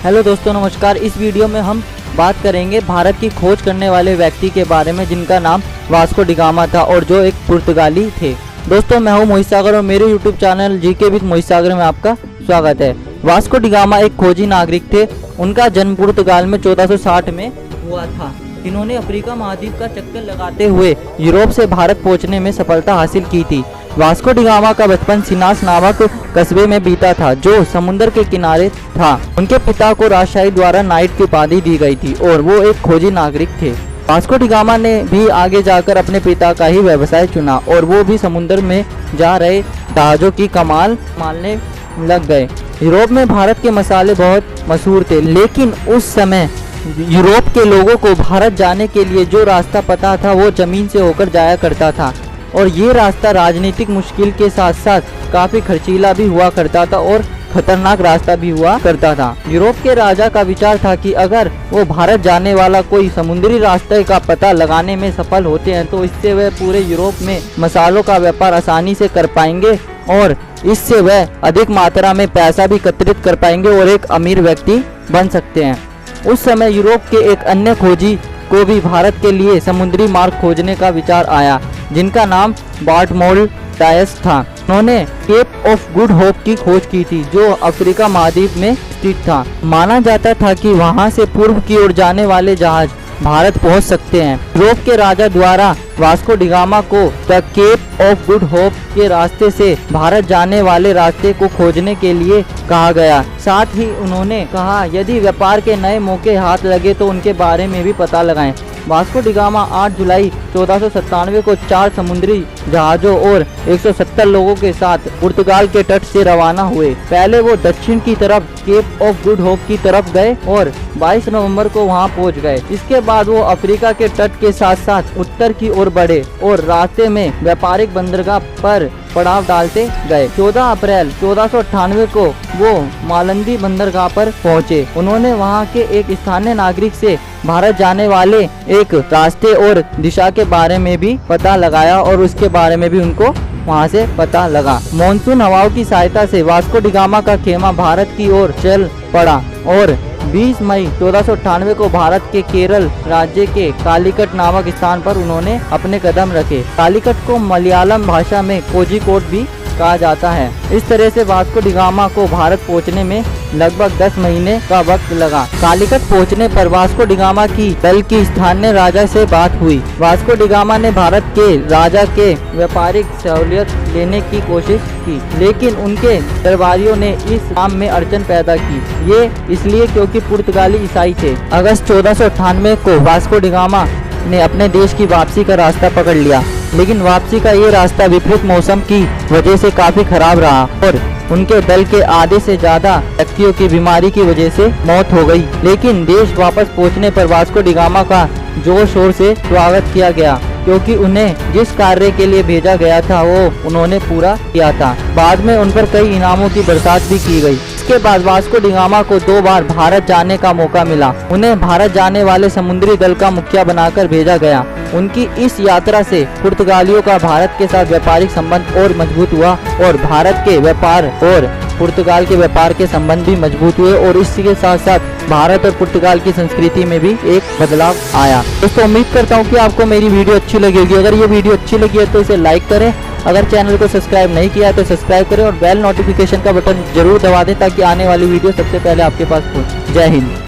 Hello दोस्तों, नमस्कार। इस वीडियो में हम बात करेंगे भारत की खोज करने वाले व्यक्ति के बारे में जिनका नाम वास्को डी गामा था और जो एक पुर्तगाली थे। दोस्तों, मैं हूं मोहित सागर और मेरे यूट्यूब चैनल जीके विद मोहित सागर में आपका स्वागत है। वास्को डी गामा एक खोजी नागरिक थे। उनका जन्म पुर्तगाल में 1460 में हुआ था। इन्होंने अफ्रीका महाद्वीप का चक्कर लगाते हुए यूरोप से भारत पहुंचने में सफलता हासिल की थी। वास्को डी गामा का बचपन सिनास नामक कस्बे में बीता था जो समुद्र के किनारे था। उनके पिता को राजशाही द्वारा नाइट की उपाधि दी गई थी और वो एक खोजी नागरिक थे। वास्को डी गामा ने भी आगे जाकर अपने पिता का ही व्यवसाय चुना और वो भी समुद्र में जा रहे जहाजों की कमाल मारने लग गए। यूरोप में भारत के मसाले बहुत मशहूर थे, लेकिन उस समय यूरोप के लोगों को भारत जाने के लिए जो रास्ता पता था वो जमीन से होकर जाया करता था और ये रास्ता राजनीतिक मुश्किल के साथ साथ काफी खर्चीला भी हुआ करता था और खतरनाक रास्ता भी हुआ करता था। यूरोप के राजा का विचार था कि अगर वो भारत जाने वाला कोई समुद्री रास्ते का पता लगाने में सफल होते हैं तो इससे वह पूरे यूरोप में मसालों का व्यापार आसानी से कर पाएंगे और इससे वह अधिक मात्रा में पैसा भी एकत्रित कर पाएंगे और एक अमीर व्यक्ति बन सकते हैं। उस समय यूरोप के एक अन्य खोजी को भी भारत के लिए समुद्री मार्ग खोजने का विचार आया, जिनका नाम बार्टमोल्ड डायस था। उन्होंने केप ऑफ गुड होप की खोज की थी जो अफ्रीका महाद्वीप में स्थित था। माना जाता था कि वहां से पूर्व की ओर जाने वाले जहाज भारत पहुंच सकते हैं। यूरोप के राजा द्वारा वास्को डी गामा को the Cape of Good Hope के रास्ते से भारत जाने वाले रास्ते को खोजने के लिए कहा गया। साथ ही उन्होंने कहा यदि व्यापार के नए मौके हाथ लगे तो उनके बारे में भी पता लगाएं। वास्को डी गामा 8 जुलाई 1497 को 4 समुद्री जहाजों और 170 लोगों के साथ पुर्तगाल के तट से रवाना हुए। पहले वो दक्षिण की तरफ केप ऑफ गुड होप की तरफ गए और 22 नवंबर को वहां पहुंच गए। इसके बाद वो अफ्रीका के तट के साथ साथ उत्तर की ओर बढ़े और रास्ते में व्यापारिक बंदरगाह पर पड़ाव डालते गए। 14 अप्रैल 1498 को वो मालंदी बंदरगाह पर पहुंचे। उन्होंने वहां के एक स्थानीय नागरिक से भारत जाने वाले एक रास्ते और दिशा के बारे में भी पता लगाया और उसके बारे में भी उनको वहां से पता लगा। मॉनसून हवाओं की सहायता से वास्को डी गामा का खेमा भारत की ओर चल पड़ा और 20 मई 1498 को भारत के केरल राज्य के कालीकट नामक स्थान पर उन्होंने अपने कदम रखे। कालीकट को मलयालम भाषा में कोझिकोड भी कहा जाता है। इस तरह से वास्को डी गामा को भारत पहुंचने में लगभग 10 महीने का वक्त लगा। कालीकट पहुंचने पर वास्को डी गामा की दल की स्थानीय राजा से बात हुई। वास्को डी गामा ने भारत के राजा के व्यापारिक सहूलियत लेने की कोशिश की, लेकिन उनके दरबारियों ने इस काम में अड़चन पैदा की। ये इसलिए क्योंकि पुर्तगाली ईसाई थे। अगस्त 1498 को वास्को डी गामा ने अपने देश की वापसी का रास्ता पकड़ लिया, लेकिन वापसी का ये रास्ता विपरीत मौसम की वजह से काफी खराब रहा और उनके दल के आधे से ज्यादा व्यक्तियों की बीमारी की वजह से मौत हो गई। लेकिन देश वापस पहुंचने पर वास्को डी गामा का जोर शोर से स्वागत किया गया क्योंकि उन्हें जिस कार्य के लिए भेजा गया था वो उन्होंने पूरा किया था। बाद में उन पर कई इनामों की बरसात भी की गई। इसके बाद वास्को डी गामा को 2 बार भारत जाने का मौका मिला। उन्हें भारत जाने वाले समुद्री दल का मुखिया बनाकर भेजा गया। उनकी इस यात्रा से पुर्तगालियों का भारत के साथ व्यापारिक संबंध और मजबूत हुआ और भारत के व्यापार और पुर्तगाल के व्यापार के संबंध भी मजबूत हुए और इसी के साथ साथ भारत और पुर्तगाल की संस्कृति में भी एक बदलाव आया। दोस्तों, उम्मीद करता हूँ कि आपको मेरी वीडियो अच्छी लगी होगी। अगर ये वीडियो अच्छी लगी है तो इसे लाइक करें। अगर चैनल को सब्सक्राइब नहीं किया है तो सब्सक्राइब करें और बेल नोटिफिकेशन का बटन जरूर दबा दें ताकि आने वाली वीडियो सबसे पहले आपके पास पहुंचे। जय हिंद।